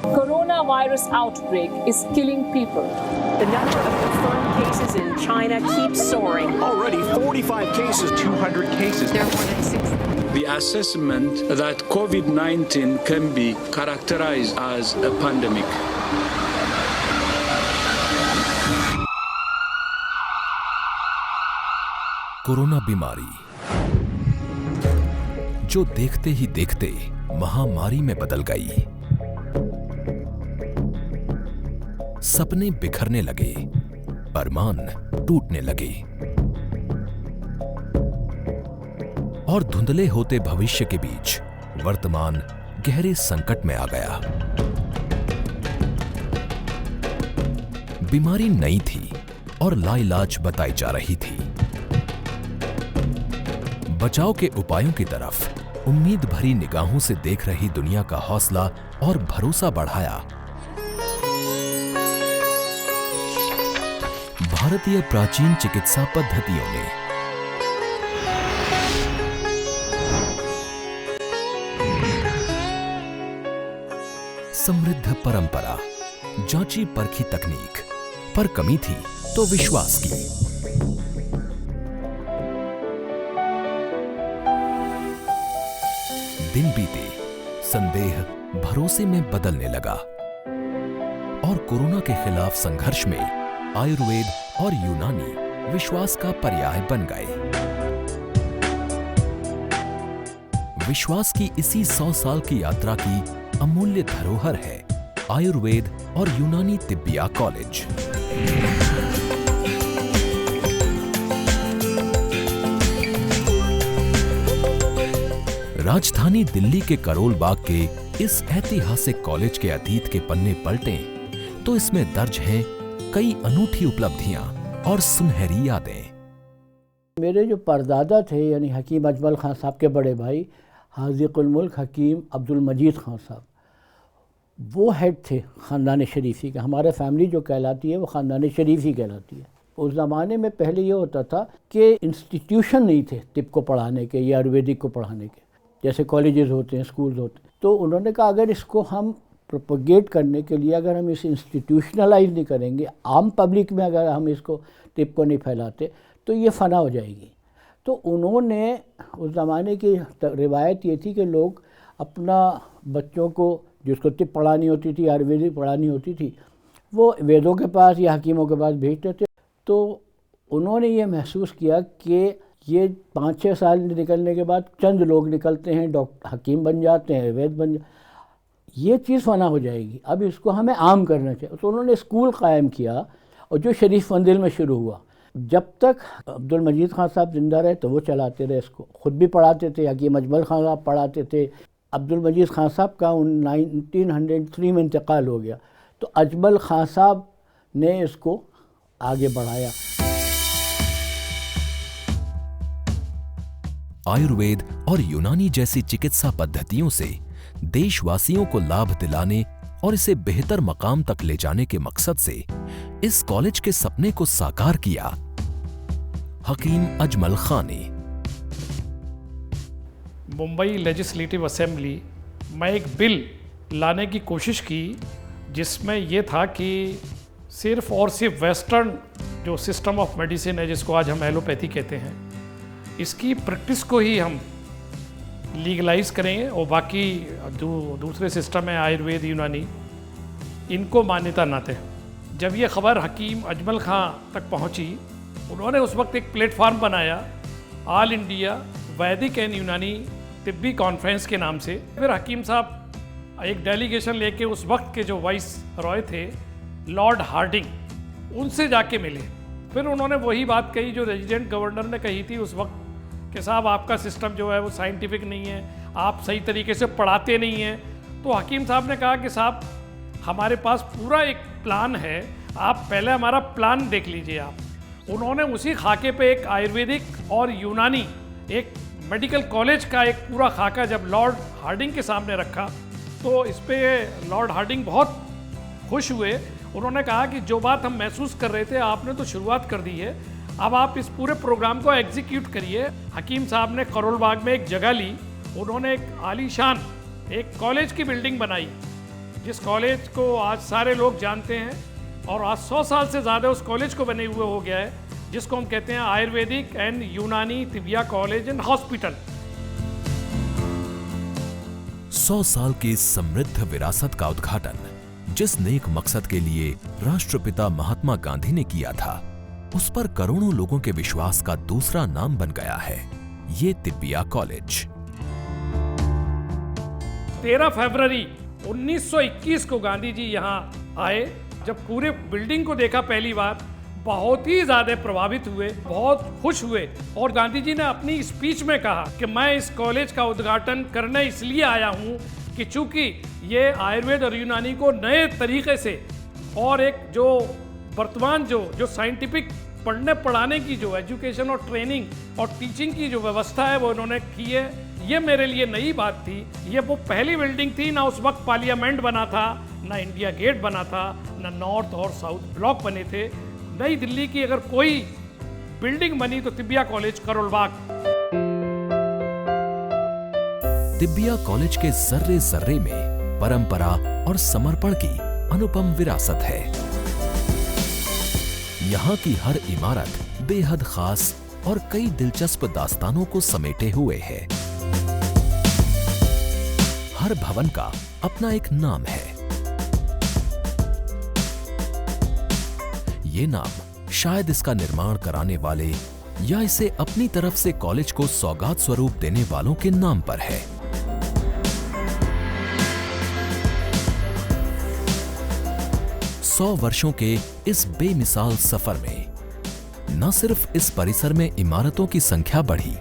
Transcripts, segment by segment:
Coronavirus outbreak is killing people. The number of confirmed cases in China keeps soaring. Already 45 cases, 200 cases. There are more than 6. The assessment that COVID-19 can be characterized as a pandemic. Corona बीमारी जो देखते ही देखते महामारी में बदल गई। सपने बिखरने लगे, अरमान टूटने लगे और धुंधले होते भविष्य के बीच वर्तमान गहरे संकट में आ गया। बीमारी नई थी और लाइलाज बताई जा रही थी। बचाव के उपायों की तरफ उम्मीद भरी निगाहों से देख रही दुनिया का हौसला और भरोसा बढ़ाया। भारतीय प्राचीन चिकित्सा पद्धतियों ने समृद्ध परंपरा, जांची परखी तकनीक, पर कमी थी तो विश्वास की। दिन बीते, संदेह भरोसे में बदलने लगा और कोरोना के खिलाफ संघर्ष में आयुर्वेद और यूनानी विश्वास का पर्याय बन गए। विश्वास की इसी 100 साल की यात्रा की अमूल्य धरोहर है आयुर्वेद और यूनानी तिब्बिया कॉलेज। राजधानी दिल्ली के करोल बाग के इस ऐतिहासिक कॉलेज के अतीत के पन्ने पलटें तो इसमें दर्ज हैं कई अनूठी उपलब्धियां और सुनहरी यादें। मेरे जो परदादा थे यानी हकीम अजमल खान साहब के बड़े भाई हाज़िक़ुल मुल्क हकीम अब्दुल मजीद खान साहब, वो हेड थे ख़ानदान शरीफ़ी का। हमारे फैमिली जो कहलाती है वो ख़ानदान शरीफ़ी कहलाती है। उस ज़माने में पहले ये होता था कि इंस्टीट्यूशन नहीं थे तिब को पढ़ाने के या आयुर्वेदिक को पढ़ाने के, जैसे कॉलेजेस होते हैं, स्कूल्स होते हैं। तो उन्होंने कहा अगर इसको हम प्रोपगेट करने के लिए अगर हम इसे इंस्टीट्यूशनलाइज नहीं करेंगे, आम पब्लिक में अगर हम इसको तिब को नहीं फैलाते तो ये फ़ना हो जाएगी। तो उन्होंने उस ज़माने की रिवायत ये थी कि लोग अपना बच्चों को जिसको तिब पढ़ानी होती थी, आयुर्वेदिक पढ़ानी होती थी, वो वेदों के पास या हकीमों के पास भेजते थे। तो उन्होंने ये महसूस किया कि ये 5-6 साल निकलने के बाद चंद लोग निकलते हैं, डॉक्टर हकीम बन जाते हैं, वैद बन जाते, ये चीज़ फ़ना हो जाएगी, अब इसको हमें आम करना चाहिए। तो उन्होंने स्कूल क़ायम किया और जो शरीफ मंदिर में शुरू हुआ। जब तक अब्दुल मजीद खान साहब ज़िंदा रहे तो वो चलाते रहे इसको, ख़ुद भी पढ़ाते थे, हकीम अजमल खान साहब पढ़ाते थे। अब्दुल मजीद खान साहब का 1903 में इंतकाल हो गया तो अजमल खान साहब ने इसको आगे बढ़ाया। आयुर्वेद और यूनानी जैसी चिकित्सा पद्धतियों से देशवासियों को लाभ दिलाने और इसे बेहतर मकाम तक ले जाने के मकसद से इस कॉलेज के सपने को साकार किया हकीम अजमल खान ने। मुंबई लेजिस्लेटिव असेंबली में एक बिल लाने की कोशिश की जिसमें यह था कि सिर्फ और सिर्फ वेस्टर्न जो सिस्टम ऑफ मेडिसिन है, जिसको आज हम एलोपैथी कहते हैं, इसकी प्रैक्टिस को ही हम लीगलाइज करेंगे और बाकी जो दूसरे सिस्टम है आयुर्वेद यूनानी, इनको मान्यता ना दें। जब ये खबर हकीम अजमल खां तक पहुंची, उन्होंने उस वक्त एक प्लेटफार्म बनाया ऑल इंडिया वैदिक एंड यूनानी तिब्बी कॉन्फ्रेंस के नाम से। फिर हकीम साहब एक डेलीगेशन लेके उस वक्त के जो वाइस रॉय थे लॉर्ड हार्डिंग, उनसे जाके मिले। फिर उन्होंने वही बात कही जो रेजिडेंट गवर्नर ने कही थी उस वक्त कि साहब आपका सिस्टम जो है वो साइंटिफिक नहीं है, आप सही तरीके से पढ़ाते नहीं हैं। तो हकीम साहब ने कहा कि साहब हमारे पास पूरा एक प्लान है, आप पहले हमारा प्लान देख लीजिए आप। उन्होंने उसी खाके पे एक आयुर्वेदिक और यूनानी एक मेडिकल कॉलेज का एक पूरा खाका जब लॉर्ड हार्डिंग के सामने रखा तो इस पर लॉर्ड हार्डिंग बहुत खुश हुए। उन्होंने कहा कि जो बात हम महसूस कर रहे थे आपने तो शुरुआत कर दी है, अब आप इस पूरे प्रोग्राम को एग्जीक्यूट करिए। हकीम साहब ने करोल बाग में एक जगह ली, उन्होंने एक आलीशान एक कॉलेज की बिल्डिंग बनाई जिस कॉलेज को आज सारे लोग जानते हैं और आज 100 साल से ज़्यादा उस कॉलेज को बने हुए हो गया है, जिसको हम कहते हैं आयुर्वेदिक एंड यूनानी तिबिया कॉलेज एंड हॉस्पिटल। 100 साल की समृद्ध विरासत का उद्घाटन जिस नेक मकसद के लिए राष्ट्रपिता महात्मा गांधी ने किया था, उस पर करोड़ों लोगों के विश्वास का दूसरा नाम बन गया है ये तिबिया कॉलेज। 13 फरवरी 1921 को गांधी जी यहाँ आए। जब पूरे बिल्डिंग को देखा पहली बार, बहुत ही ज्यादा प्रभावित हुए, बहुत खुश हुए और गांधी जी ने अपनी स्पीच में कहा कि मैं इस कॉलेज का उद्घाटन करने इसलिए आया हूँ कि चूंकि ये आयुर्वेद और यूनानी को नए तरीके से और एक जो वर्तमान जो साइंटिफिक पढ़ने पढ़ाने की जो एजुकेशन और ट्रेनिंग और टीचिंग की जो व्यवस्था है वो उन्होंने की है। ये मेरे लिए नई बात थी। ये वो पहली बिल्डिंग थी, ना उस वक्त पार्लियामेंट बना था, ना इंडिया गेट बना था, ना नॉर्थ और साउथ ब्लॉक बने थे। नई दिल्ली की अगर कोई बिल्डिंग बनी तो tibia college Karol Bagh. Tibia college के जर्रे जर्रे में परंपरा और समर्पण की अनुपम विरासत है। यहाँ की हर इमारत बेहद खास और कई दिलचस्प दास्तानों को समेटे हुए है। हर भवन का अपना एक नाम है। ये नाम शायद इसका निर्माण कराने वाले या इसे अपनी तरफ से कॉलेज को सौगात स्वरूप देने वालों के नाम पर है। सौ वर्षों के इस बेमिसाल सफर में न सिर्फ इस परिसर में इमारतों की संख्या बढ़ी,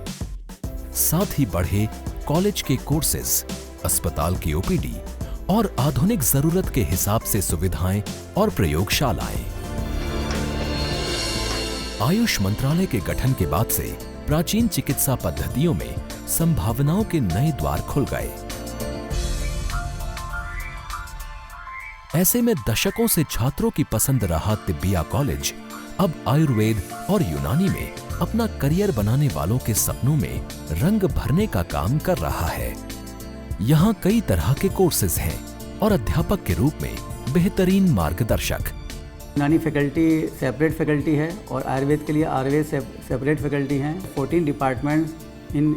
साथ ही बढ़े कॉलेज के कोर्सेज, अस्पताल की ओपीडी और आधुनिक जरूरत के हिसाब से सुविधाएं और प्रयोगशालाएं। आयुष मंत्रालय के गठन के बाद से प्राचीन चिकित्सा पद्धतियों में संभावनाओं के नए द्वार खुल गए। ऐसे में दशकों से छात्रों की पसंद रहा तिबिया कॉलेज अब आयुर्वेद और यूनानी में अपना करियर बनाने वालों के सपनों में रंग भरने का काम कर रहा है। यहाँ कई तरह के कोर्सेज हैं और अध्यापक के रूप में बेहतरीन मार्गदर्शक। यूनानी फैकल्टी सेपरेट फैकल्टी है और आयुर्वेद के लिए आयुर्वेद सेपरेट फैकल्टी हैं। 14 डिपार्टमेंट्स इन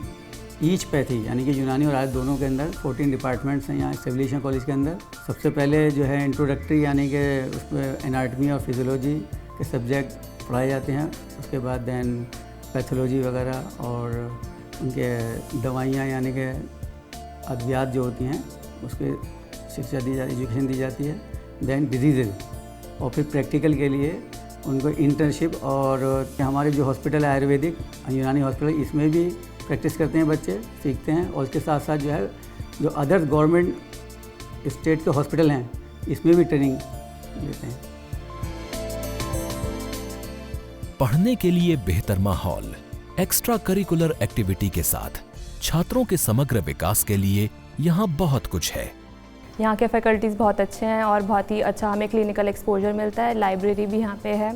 ईच पैथी, यानी कि यूनानी और आयुर्वेद दोनों के अंदर 14 डिपार्टमेंट्स हैं यहाँ एस्टेब्लिश हैं कॉलेज के अंदर। सबसे पहले जो है इंट्रोडक्टरी, यानी कि उसमें एनाटमी और फिजियोलॉजी के सब्जेक्ट पढ़ाए जाते हैं। उसके बाद देन पैथोलॉजी वगैरह और उनके दवाइयाँ, यानी कि अद्वियात जो होती हैं उसकी शिक्षा दी जाती, एजुकेशन दी जाती है। देन डिजीज़ और फिर प्रैक्टिकल के लिए उनको इंटर्नशिप। और हमारे जो हॉस्पिटल है आयुर्वेदिक यूनानी हॉस्पिटल, इसमें भी प्रैक्टिस करते हैं बच्चे, सीखते हैं। और उसके साथ साथ जो है जो अदर गवर्नमेंट स्टेट के हॉस्पिटल हैं, इसमें भी ट्रेनिंग लेते हैं। पढ़ने के लिए बेहतर माहौल, एक्स्ट्रा करिकुलर एक्टिविटी के साथ छात्रों के समग्र विकास के लिए यहाँ बहुत कुछ है। यहाँ के फैकल्टीज़ बहुत अच्छे हैं और बहुत ही अच्छा हमें क्लिनिकल एक्सपोजर मिलता है। लाइब्रेरी भी यहाँ पे है।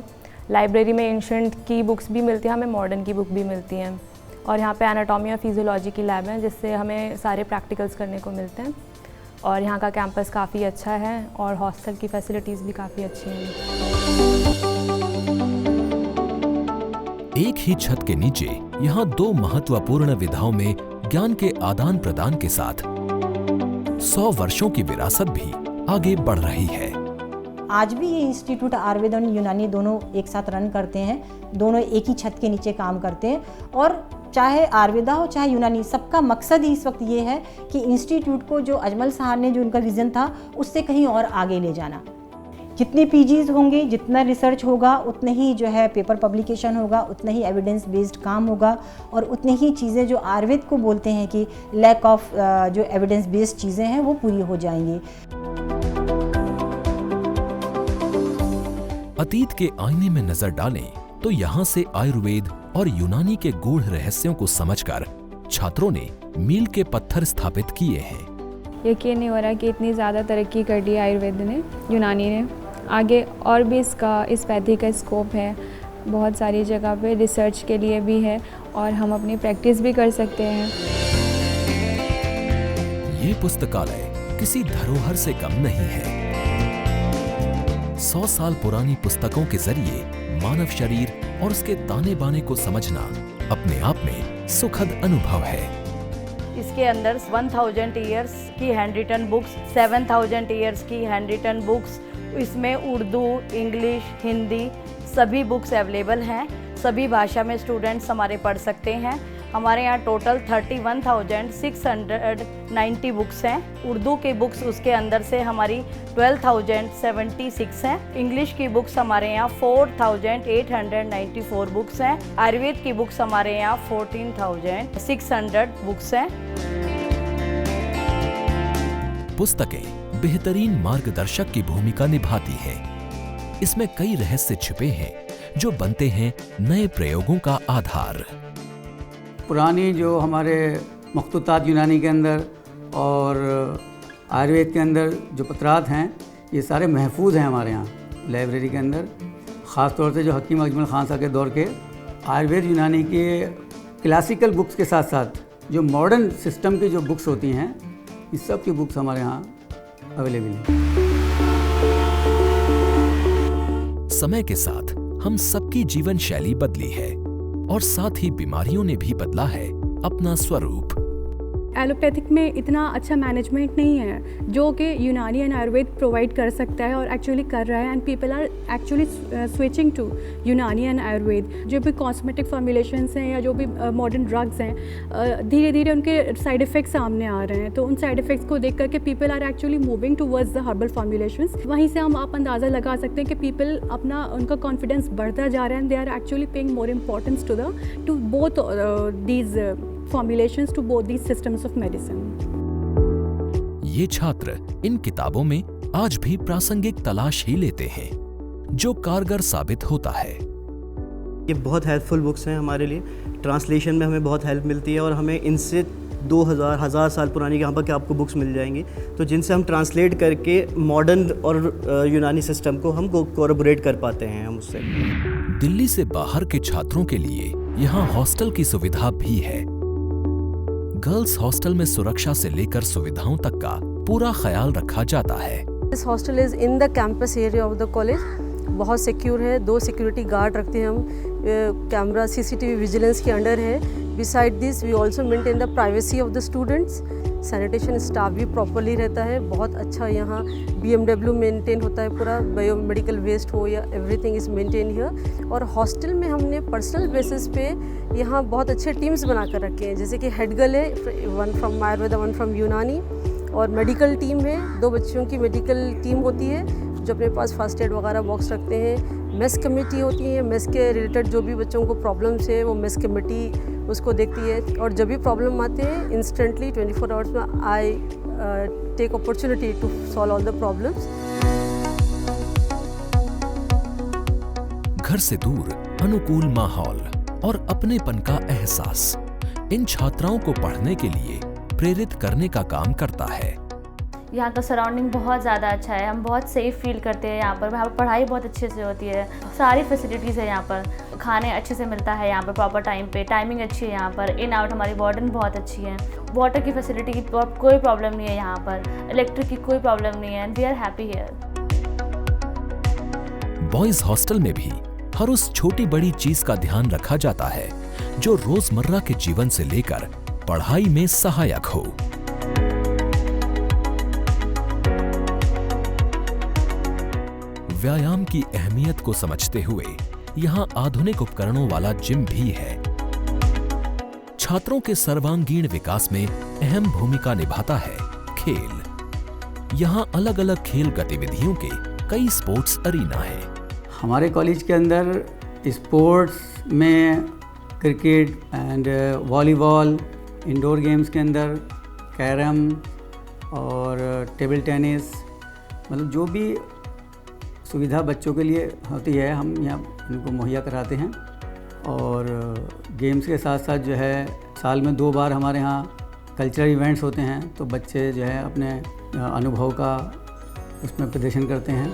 लाइब्रेरी में एंशिएंट की बुक्स भी मिलती हैं, हमें मॉडर्न की बुक भी मिलती हैं। और यहाँ पे एनाटॉमी और फिजियोलॉजी की लैब है, जिससे हमें सारे प्रैक्टिकल्स करने को मिलते हैं। और यहाँ का कैंपस काफ़ी अच्छा है और हॉस्टल की फैसिलिटीज़ भी काफ़ी अच्छी हैं। एक ही छत के नीचे यहाँ दो महत्वपूर्ण विधाओं में ज्ञान के आदान प्रदान के साथ 100 वर्षों की विरासत भी आगे बढ़ रही है। आज भी ये इंस्टीट्यूट आयुर्वेद और यूनानी दोनों एक साथ रन करते हैं। दोनों एक ही छत के नीचे काम करते हैं और चाहे आयुर्वेदा हो चाहे यूनानी, सबका मकसद ही इस वक्त ये है कि इंस्टीट्यूट को जो अजमल साहब ने जो उनका विज़न था उससे कहीं और आगे ले जाना। जितने पीजीज होंगे, जितना रिसर्च होगा, उतने ही जो है पेपर पब्लिकेशन होगा, उतना ही एविडेंस बेस्ड काम होगा और उतनी ही चीज़ें जो आयुर्वेद को बोलते हैं कि लैक ऑफ जो एविडेंस बेस्ड चीज़ें हैं वो पूरी हो जाएंगी। अतीत के आईने में नजर डालें तो यहाँ से आयुर्वेद और यूनानी के गूढ़ रहस्यों को समझकर छात्रों ने मील के पत्थर स्थापित किए हैं। यकीन नहीं हो रहा कि इतनी ज़्यादा तरक्की कर दी आयुर्वेद ने, यूनानी ने। आगे और भी इस पैथी का स्कोप है, बहुत सारी जगह पे रिसर्च के लिए भी है और हम अपनी प्रैक्टिस भी कर सकते हैं। ये पुस्तकालय किसी धरोहर से कम नहीं है। 100 साल पुरानी पुस्तकों के जरिए मानव शरीर और उसके ताने बाने को समझना अपने आप में सुखद अनुभव है। इसके अंदर 1000 ईयर्स की हैंड रिटन बुक्स, 7000 ईयर्स की हैंड रिटन बुक्स, इसमें उर्दू, इंग्लिश, हिंदी सभी बुक्स अवेलेबल हैं। सभी भाषा में स्टूडेंट्स हमारे पढ़ सकते हैं। हमारे यहाँ टोटल 31,690 बुक्स हैं। उर्दू की बुक्स उसके अंदर से हमारी 12,076 हैं। इंग्लिश की बुक्स हमारे यहाँ 4,894 बुक्स हैं। आयुर्वेद की बुक्स हमारे यहाँ 14,600 बुक्स हैं। पुस्तकें बेहतरीन मार्गदर्शक की भूमिका निभाती हैं। इसमें कई रहस्य छिपे हैं जो बनते हैं नए प्रयोगों का आधार। पुरानी जो हमारे मखतूतात यूनानी के अंदर और आयुर्वेद के अंदर जो पत्रात हैं, ये सारे महफूज हैं हमारे यहाँ लाइब्रेरी के अंदर। ख़ास तौर से जो हकीम अजमल खान साहब के दौर के आयुर्वेद यूनानी के क्लासिकल बुक्स के साथ साथ जो मॉडर्न सिस्टम की जो बुक्स होती हैं, इस सब की बुक्स हमारे यहाँ अवेलेबल हैं। समय के साथ हम सबकी जीवन शैली बदली है और साथ ही बीमारियों ने भी बदला है अपना स्वरूप। एलोपैथिक में इतना अच्छा मैनेजमेंट नहीं है जो कि यूनानी एंड आयुर्वेद प्रोवाइड कर सकता है और एक्चुअली कर रहा है, and people are actually switching to Unani and Ayurveda. जो भी कॉस्मेटिक फॉर्मुलेशंस हैं या जो भी मॉडर्न ड्रग्स हैं, धीरे धीरे उनके साइड इफ़ेक्ट्स सामने आ रहे हैं। तो उन साइड इफ़ेक्ट्स को देख करके people are actually moving towards the herbal formulations. वहीं से हम आप अंदाज़ा लगा सकते हैं कि पीपल अपना उनका कॉन्फिडेंस बढ़ता जा रहा है, and they are actually paying more importance to both these formulations to both these systems of medicine. ये छात्र इन किताबों में आज भी प्रासंगिक तलाश ही लेते हैं, जो कारगर साबित होता है। ये बहुत हेल्पफुल बुक्स हैं हमारे लिए। ट्रांसलेशन में हमें बहुत हेल्प मिलती है और हमें इनसे 2000 साल पुरानी यहाँ पर क्या आपको बुक्स मिल जाएंगी, तो जिनसे हम ट्रांसलेट करके मॉडर्न और यूनानी सिस्टम को हम कोरबोरेट कर पाते हैं हम उससे। दिल्ली से बाहर के छात्रों के लिए यहाँ हॉस्टल की सुविधा भी है। गर्ल्स हॉस्टल में सुरक्षा से लेकर सुविधाओं तक का पूरा ख्याल रखा जाता है। This hostel is in the campus area of the college. बहुत सिक्योर है, 2 सिक्योरिटी गार्ड रखते हैं हम, कैमरा CCTV विजिलेंस के अंडर है। Beside this we also maintain the privacy of the students. Sanitation staff भी प्रॉपरली रहता है, बहुत अच्छा यहाँ BMW मेंटेन होता है, पूरा बायोमेडिकल वेस्ट हो या एवरीथिंग इज़ मेंटेन हियर। और हॉस्टल में हमने पर्सनल बेसिस पे यहाँ बहुत अच्छे टीम्स बना कर रखे हैं, जैसे कि हेड गर्ल है, 1 फ्रॉम आयुर्वेद 1 फ्रॉम यूनानी, और मेडिकल टीम है, 2 बच्चों की मेडिकल टीम होती है जो अपने पास फर्स्ट एड वगैरह बॉक्स रखते हैं। मेस कमेटी होती है, मेस के रिलेटेड जो भी बच्चों को प्रॉब्लम्स है वो मेस कमेटी उसको देखती है, और जब भी प्रॉब्लम आते हैं इंस्टेंटली 24 आवर्स में I take opportunity to solve all the problems. घर से दूर अनुकूल माहौल और अपनेपन का एहसास इन छात्राओं को पढ़ने के लिए प्रेरित करने का काम करता है। यहाँ का सराउंडिंग बहुत ज़्यादा अच्छा है, हम बहुत सेफ़ फील करते हैं यहाँ पर पढ़ाई बहुत अच्छे से होती है, सारी फैसिलिटीज़ है यहाँ पर, खाने अच्छे से मिलता है यहाँ पर प्रॉपर टाइम पे, टाइमिंग अच्छी है यहाँ पर, इन आउट हमारी वार्डन बहुत अच्छी है, वाटर की फैसिलिटी की कोई प्रॉब्लम नहीं है यहाँ पर, इलेक्ट्रिक की कोई प्रॉब्लम नहीं है, and we are happy here. Boys hostel में भी हर उस छोटी बड़ी चीज का ध्यान रखा जाता है जो रोजमर्रा के जीवन से लेकर पढ़ाई में सहायक हो। व्यायाम की अहमियत को समझते हुए यहाँ आधुनिक उपकरणों वाला जिम भी है। छात्रों के सर्वांगीण विकास में अहम भूमिका निभाता है खेल। यहाँ अलग अलग खेल गतिविधियों के कई स्पोर्ट्स अरीना हैं। हमारे कॉलेज के अंदर स्पोर्ट्स में cricket and volleyball, indoor games के अंदर कैरम और टेबल टेनिस, मतलब जो भी सुविधा बच्चों के लिए होती है हम यहाँ उनको मुहैया कराते हैं। और गेम्स के साथ साथ जो है साल में 2 बार हमारे यहाँ कल्चरल इवेंट्स होते हैं, तो बच्चे जो है अपने अनुभव का उसमें प्रदर्शन करते हैं।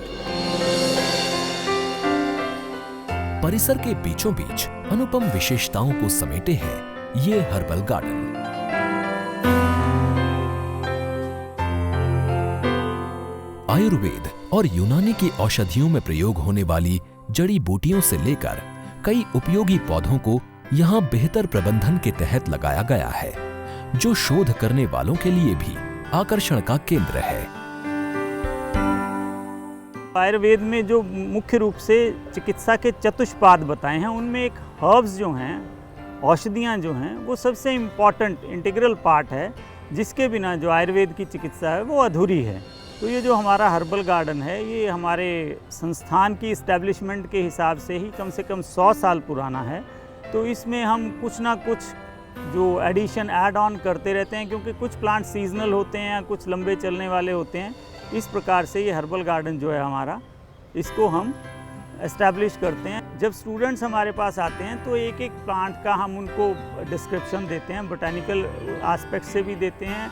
परिसर के बीचों बीच अनुपम विशेषताओं को समेटे है ये हर्बल गार्डन। आयुर्वेद और यूनानी की औषधियों में प्रयोग होने वाली जड़ी बूटियों से लेकर कई उपयोगी पौधों को यहाँ बेहतर प्रबंधन के तहत लगाया गया है, जो शोध करने वालों के लिए भी आकर्षण का केंद्र है। आयुर्वेद में जो मुख्य रूप से चिकित्सा के चतुष्पाद बताए हैं, उनमें एक हर्ब्स जो हैं, औषधियाँ जो हैं, वो सबसे इम्पॉर्टेंट इंटीग्रल पार्ट है, जिसके बिना जो आयुर्वेद की चिकित्सा है वो अधूरी है। तो ये जो हमारा हर्बल गार्डन है, ये हमारे संस्थान की इस्टेब्लिशमेंट के हिसाब से ही कम से कम 100 साल पुराना है। तो इसमें हम कुछ ना कुछ जो एडिशन ऐड ऑन करते रहते हैं, क्योंकि कुछ प्लांट सीजनल होते हैं, कुछ लंबे चलने वाले होते हैं। इस प्रकार से ये हर्बल गार्डन जो है हमारा, इसको हम एस्टैब्लिश करते हैं। जब स्टूडेंट्स हमारे पास आते हैं तो एक एक प्लांट का हम उनको डिस्क्रिप्शन देते हैं, बोटैनिकल एस्पेक्ट से भी देते हैं,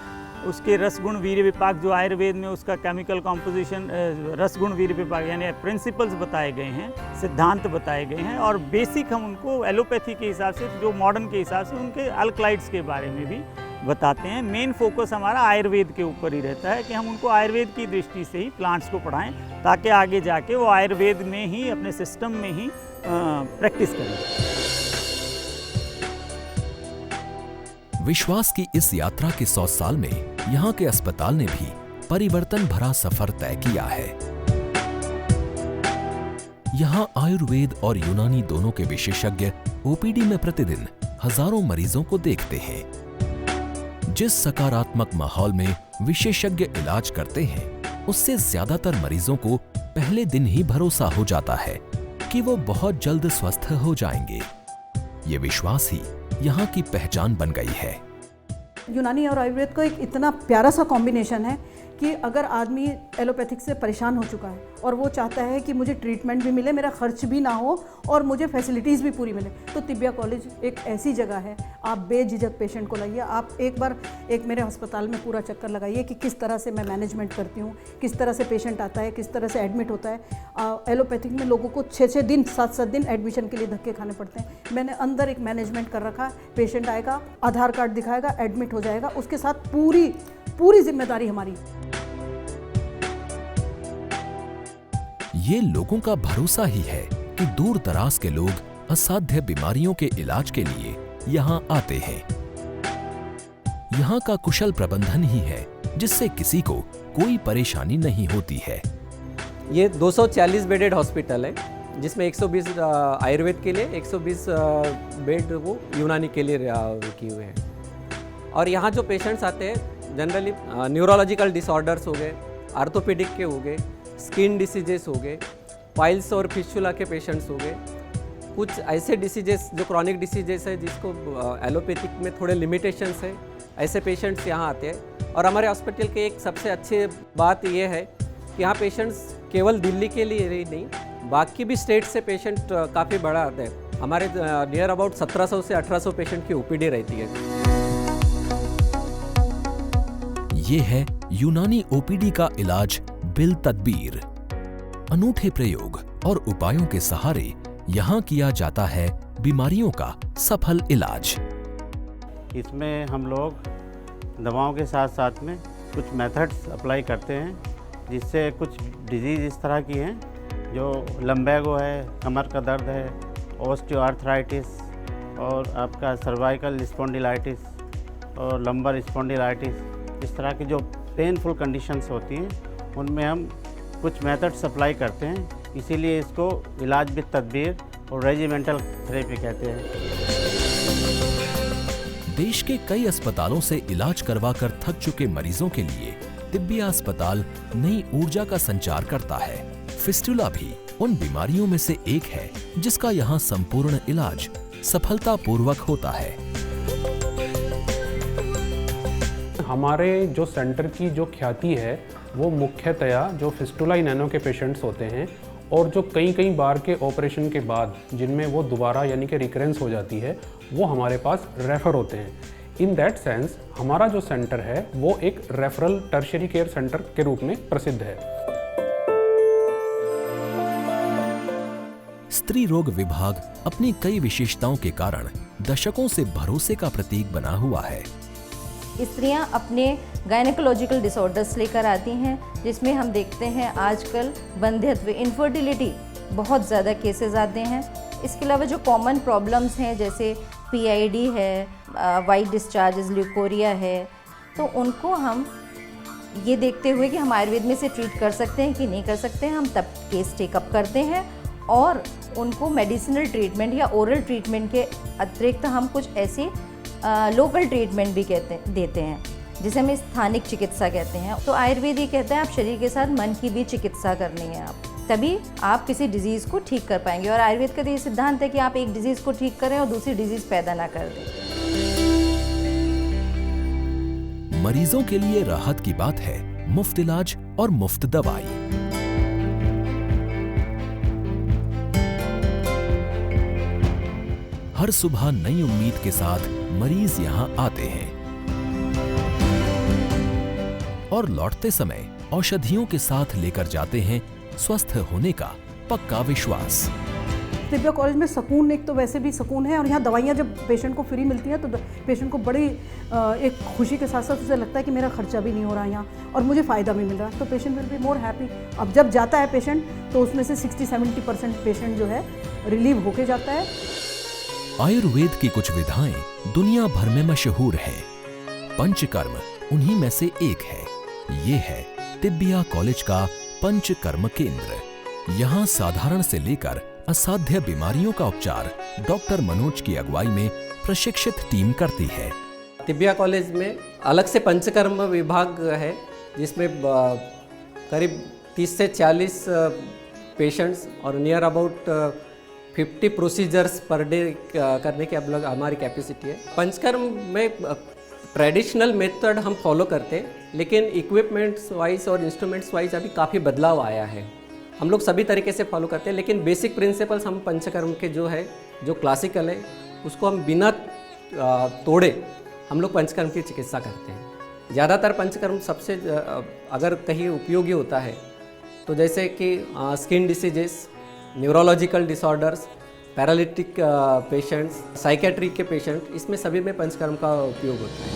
उसके रसगुण वीर्य विपाक जो आयुर्वेद में उसका केमिकल कॉम्पोजिशन, रसगुण वीर्य विपाक यानी प्रिंसिपल्स बताए गए हैं, सिद्धांत बताए गए हैं, और बेसिक हम उनको एलोपैथी के हिसाब से, जो मॉडर्न के हिसाब से, उनके अल्कलाइड्स के बारे में भी बताते हैं। मेन फोकस हमारा आयुर्वेद के ऊपर ही रहता है कि हम उनको आयुर्वेद की दृष्टि से ही प्लांट्स को पढ़ाएं, ताकि आगे जाके वो आयुर्वेद में ही, अपने सिस्टम में ही प्रैक्टिस करें। विश्वास की इस यात्रा के 100 साल में यहाँ के अस्पताल ने भी परिवर्तन भरा सफर तय किया है। यहाँ आयुर्वेद और यूनानी दोनों के विशेषज्ञ ओपीडी में प्रतिदिन हजारों मरीजों को देखते हैं। जिस सकारात्मक माहौल में विशेषज्ञ इलाज करते हैं, उससे ज्यादातर मरीजों को पहले दिन ही भरोसा हो जाता है कि वो बहुत जल्द स्वस्थ हो जाएंगे। ये विश्वास ही यहाँ की पहचान बन गई है। यूनानी और आयुर्वेद का एक इतना प्यारा सा कॉम्बिनेशन है कि अगर आदमी एलोपैथिक से परेशान हो चुका है और वो चाहता है कि मुझे ट्रीटमेंट भी मिले, मेरा खर्च भी ना हो और मुझे फैसिलिटीज़ भी पूरी मिले, तो तिब्बिया कॉलेज एक ऐसी जगह है। आप बेझिझक पेशेंट को लाइए। आप एक बार मेरे अस्पताल में पूरा चक्कर लगाइए कि किस तरह से मैं मैनेजमेंट करती हूँ, किस तरह से पेशेंट आता है, किस तरह से एडमिट होता है। एलोपैथिक में लोगों को 6-6 दिन 7-7 दिन एडमिशन के लिए धक्के खाने पड़ते हैं। मैंने अंदर एक मैनेजमेंट कर रखा है। पेशेंट आएगा, आधार कार्ड दिखाएगा, एडमिट हो जाएगा, उसके साथ पूरी जिम्मेदारी हमारी। ये लोगों का भरोसा ही है कि दूर दराज के लोग असाध्य बीमारियों के इलाज के लिए यहाँ आते हैं। यहाँ का कुशल प्रबंधन ही है जिससे किसी को कोई परेशानी नहीं होती है। ये 240 बेडेड हॉस्पिटल है, जिसमें 120 आयुर्वेद के लिए, 120 बेड वो यूनानी के लिए किए हुए हैं। और यहाँ जो पेशेंट्स आते हैं जनरली न्यूरोलॉजिकल डिसऑर्डर्स हो गए, आर्थोपेडिक के हो गए, स्किन डिसीजेस हो गए, पाइल्स और फिस्टुला के पेशेंट्स हो गए, कुछ ऐसे डिसीजेस जो क्रॉनिक डिसीजेस है जिसको एलोपैथिक में थोड़े लिमिटेशंस है, ऐसे पेशेंट्स यहाँ आते हैं। और हमारे हॉस्पिटल की एक सबसे अच्छी बात ये है कि यहाँ पेशेंट्स केवल दिल्ली के लिए ही नहीं, बाकी भी स्टेट से पेशेंट काफ़ी बड़ा आते हैं। हमारे नियर अबाउट 1700 से 1800 पेशेंट की ओपीडी रहती है। ये है यूनानी ओपीडी का इलाज बिल तदबीर। अनूठे प्रयोग और उपायों के सहारे यहाँ किया जाता है बीमारियों का सफल इलाज। इसमें हम लोग दवाओं के साथ साथ में कुछ मेथड्स अप्लाई करते हैं, जिससे कुछ डिजीज़ इस तरह की हैं जो लम्बैगो है, कमर का दर्द है, ऑस्टियोआर्थराइटिस और आपका सर्वाइकल स्पॉन्डिलाइटिस और लंबर स्पॉन्डिलाइटिस, इस तरह की जो पेनफुल कंडीशंस होती हैं उनमें हम कुछ मेथड्स अप्लाई करते हैं। इसीलिए इसको इलाज बिल तदबीर और रेजिमेंटल थेरेपी कहते हैं। देश के कई अस्पतालों से इलाज करवाकर थक चुके मरीजों के लिए तिब्बिया अस्पताल नई ऊर्जा का संचार करता है। फिस्टुला भी उन बीमारियों में से एक है जिसका यहाँ संपूर्ण इलाज सफलतापूर्वक होता है। हमारे जो सेंटर की जो ख्याति है वो मुख्यतया जो फिस्टुला नैनो के पेशेंट्स होते हैं और जो कई बार के ऑपरेशन के बाद जिनमें वो दोबारा यानी कि रिकरेंस हो जाती है, वो हमारे पास रेफ़र होते हैं। इन दैट सेंस हमारा जो सेंटर है वो एक रेफरल टर्शियरी केयर सेंटर के रूप में प्रसिद्ध है। स्त्री रोग विभाग अपनी कई विशेषताओं के कारण दशकों से भरोसे का प्रतीक बना हुआ है। स्त्रियां अपने गायनेकोलॉजिकल डिसऑर्डर्स लेकर आती हैं, जिसमें हम देखते हैं आजकल वंध्यत्व, इनफर्टिलिटी बहुत ज़्यादा केसेस आते हैं। इसके अलावा जो कॉमन प्रॉब्लम्स हैं जैसे PID है, वाइट डिस्चार्जेस, ल्यूकोरिया है, तो उनको हम ये देखते हुए कि हम आयुर्वेद में से ट्रीट कर सकते हैं कि नहीं कर सकते हैं, हम तब केस टेकअप करते हैं और उनको मेडिसिनल ट्रीटमेंट या ओरल ट्रीटमेंट के अतिरिक्त हम कुछ ऐसे लोकल ट्रीटमेंट भी देते हैं, जिसे हम स्थानिक चिकित्सा कहते हैं। तो आयुर्वेद ये कहता है आप शरीर के साथ मन की भी चिकित्सा करनी है, आप तभी आप किसी डिजीज़ को ठीक कर पाएंगे। और आयुर्वेद का तो ये सिद्धांत है कि आप एक डिजीज़ को ठीक करें और दूसरी डिजीज़ पैदा ना कर दें। मरीजों के लिए राहत की बात है मुफ्त इलाज और मुफ्त दवाई। हर सुबह नई उम्मीद के साथ मरीज यहाँ आते हैं और लौटते समय औषधियों के साथ लेकर जाते हैं स्वस्थ होने का पक्का विश्वास। तिब्बिया कॉलेज में सुकून, एक तो वैसे भी सुकून है, और यहाँ दवाइयाँ जब पेशेंट को फ्री मिलती हैं तो पेशेंट को बड़ी एक खुशी के साथ साथ उसे लगता है कि मेरा खर्चा भी नहीं हो रहा है यहाँ और मुझे फ़ायदा भी मिल रहा है, तो patient will be more happy. अब जब जाता है पेशेंट तो उसमें से 60-70% पेशेंट जो है रिलीव होके जाता है। आयुर्वेद की कुछ विधाएं दुनिया भर में मशहूर हैं। पंचकर्म उन्हीं में से एक है। ये है तिब्बिया कॉलेज का पंचकर्म केंद्र। यहाँ साधारण से लेकर असाध्य बीमारियों का उपचार डॉक्टर मनोज की अगुवाई में प्रशिक्षित टीम करती है। तिब्बिया कॉलेज में अलग से पंचकर्म विभाग है, जिसमें करीब 30 से 40 पेशेंट्स और near about 50 procedures per day करने की अब हमारी कैपेसिटी है। पंचकर्म में ट्रेडिशनल मेथड हम फॉलो करते हैं, लेकिन इक्विपमेंट्स वाइज और इंस्ट्रूमेंट्स वाइज अभी काफ़ी बदलाव आया है। हम लोग सभी तरीके से फॉलो करते हैं, लेकिन बेसिक प्रिंसिपल्स हम पंचकर्म के जो क्लासिकल है उसको हम बिना तोड़े हम लोग पंचकर्म की चिकित्सा करते हैं। ज़्यादातर पंचकर्म सबसे अगर कहीं उपयोगी होता है तो जैसे कि skin diseases, neurological disorders, paralytic patients, psychiatry के पेशेंट, इसमें सभी में पंचकर्म का उपयोग होता है।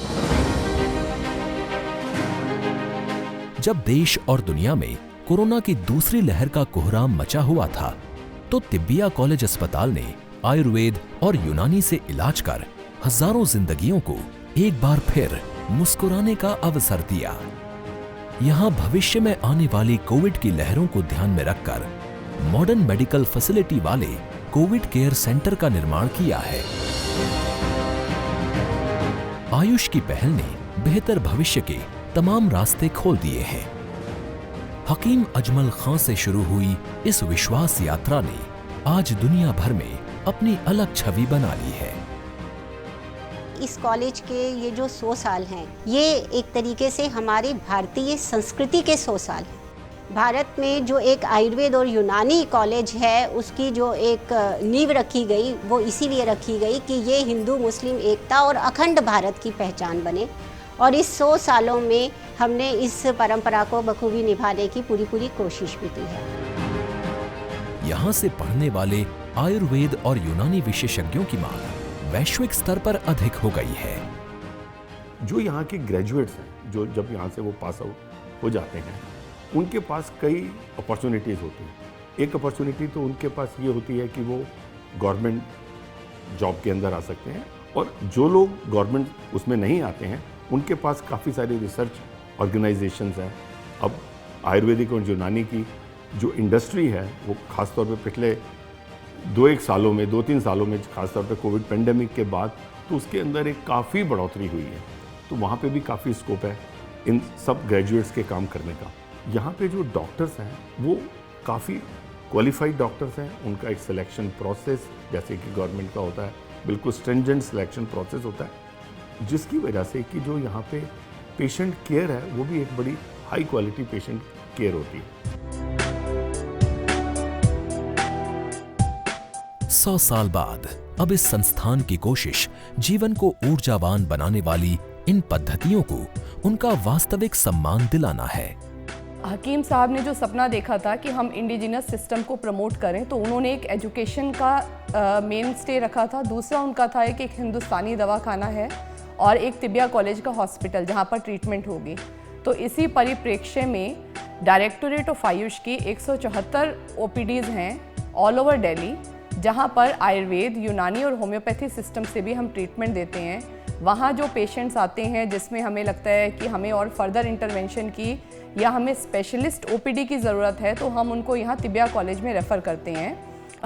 जब देश और दुनिया में कोरोना की दूसरी लहर का कोहराम मचा हुआ था, तो तिब्बिया कॉलेज अस्पताल ने आयुर्वेद और यूनानी से इलाज कर हजारों जिंदगियों को एक बार फिर मुस्कुराने का अवसर दिया। यहाँ भविष्य में आने वाली कोविड की लहरों को ध्यान में रखकर मॉडर्न मेडिकल फैसिलिटी वाले कोविड केयर सेंटर का निर्माण किया है। आयुष की पहल ने बेहतर भविष्य के तमाम रास्ते खोल दिए हैं। हकीम अजमल खां से शुरू हुई इस विश्वास यात्रा ने आज दुनिया भर में अपनी अलग छवि बना ली है। इस कॉलेज के ये जो 100 साल हैं, ये एक तरीके से हमारी भारतीय संस्कृति के 100 साल हैं। भारत में जो एक आयुर्वेद और यूनानी कॉलेज है, उसकी जो एक नींव रखी गई, वो इसीलिए रखी गई कि ये हिंदू मुस्लिम एकता और अखंड भारत की पहचान बने। और इस 100 सालों में हमने इस परंपरा को बखूबी निभाने की पूरी कोशिश भी की है। यहाँ से पढ़ने वाले आयुर्वेद और यूनानी विशेषज्ञों की मांग वैश्विक स्तर पर अधिक हो गई है। जो यहाँ के ग्रेजुएट्स हैं, जो जब यहाँ से वो पास आउट हो जाते हैं, उनके पास कई अपॉर्चुनिटीज़ होती हैं। एक अपॉर्चुनिटी तो उनके पास ये होती है कि वो गवर्नमेंट जॉब के अंदर आ सकते हैं, और जो लोग गवर्नमेंट उसमें नहीं आते हैं उनके पास काफ़ी सारी रिसर्च ऑर्गेनाइजेशंस हैं। अब आयुर्वेदिक और यूनानी की जो इंडस्ट्री है वो ख़ासतौर पे पिछले 2-3 सालों में ख़ासतौर पे कोविड पेंडेमिक के बाद, तो उसके अंदर एक काफ़ी बढ़ोतरी हुई है। तो वहाँ पे भी काफ़ी स्कोप है इन सब ग्रेजुएट्स के काम करने का। यहाँ पे जो डॉक्टर्स हैं वो काफ़ी क्वालिफाइड डॉक्टर्स हैं। उनका एक सिलेक्शन प्रोसेस जैसे कि गवर्नमेंट का होता है, बिल्कुल स्ट्रिंजेंट सिलेक्शन प्रोसेस होता है, जिसकी वजह से कि जो यहाँ पे पेशेंट केयर है वो भी एक बड़ी हाई क्वालिटी पेशेंट केयर होती है। 100 साल बाद अब इस संस्थान की कोशिश जीवन को ऊर्जावान बनाने वाली इन पद्धतियों को उनका वास्तविक सम्मान दिलाना है। हकीम साहब ने जो सपना देखा था कि हम इंडिजिनस सिस्टम को प्रमोट करें, तो उन्होंने एक एजुकेशन का मेन स्टे रखा था। दूसरा उनका था कि एक हिंदुस्तानी दवाखाना है और एक तिबिया कॉलेज का हॉस्पिटल जहाँ पर ट्रीटमेंट होगी। तो इसी परिप्रेक्ष्य में डायरेक्टोरेट ऑफ आयुष की 174 OPDs हैं ऑल ओवर दिल्ली, जहाँ पर आयुर्वेद, यूनानी और होम्योपैथी सिस्टम से भी हम ट्रीटमेंट देते हैं। वहाँ जो पेशेंट्स आते हैं जिसमें हमें लगता है कि हमें और फर्दर इंटरवेंशन की या हमें स्पेशलिस्ट OPD की ज़रूरत है, तो हम उनको यहाँ तिबिया कॉलेज में रेफ़र करते हैं।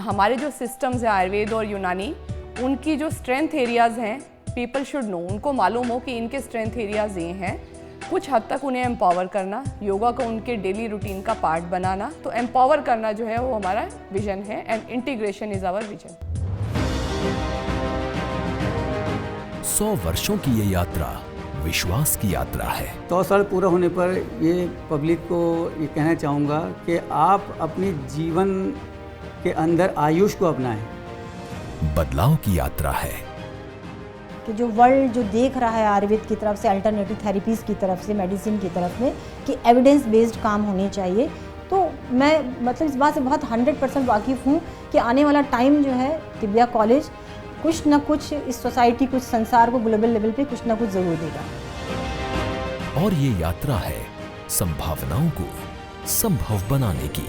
हमारे जो सिस्टम्स हैं आयुर्वेद और यूनानी, उनकी जो स्ट्रेंथ एरियाज़ हैं, पीपल शुड नो, उनको मालूम हो कि इनके स्ट्रेंथ एरियाज़ ये हैं। कुछ हद तक उन्हें एम्पावर करना, योगा को उनके डेली रूटीन का पार्ट बनाना, तो एम्पावर करना जो है वो हमारा विजन है and integration is our vision. 100 वर्षों की ये यात्रा विश्वास की यात्रा है। 100 साल पूरा होने पर ये पब्लिक को ये कहना चाहूँगा कि आप अपनी जीवन के अंदर आयुष को अपनाएं। बदलाव की यात्रा है कि जो वर्ल्ड जो देख रहा है आयुर्वेद की तरफ से, अल्टरनेटिव थेरेपीज़ की तरफ से, मेडिसिन की तरफ में कि एविडेंस बेस्ड काम होने चाहिए, तो मैं मतलब इस बात से बहुत 100% वाकिफ़ हूँ कि आने वाला टाइम जो है तिबिया कॉलेज कुछ ना कुछ इस सोसाइटी, कुछ संसार को ग्लोबल लेवल पे कुछ ना कुछ ज़रूर देगा। और ये यात्रा है संभावनाओं को संभव बनाने की।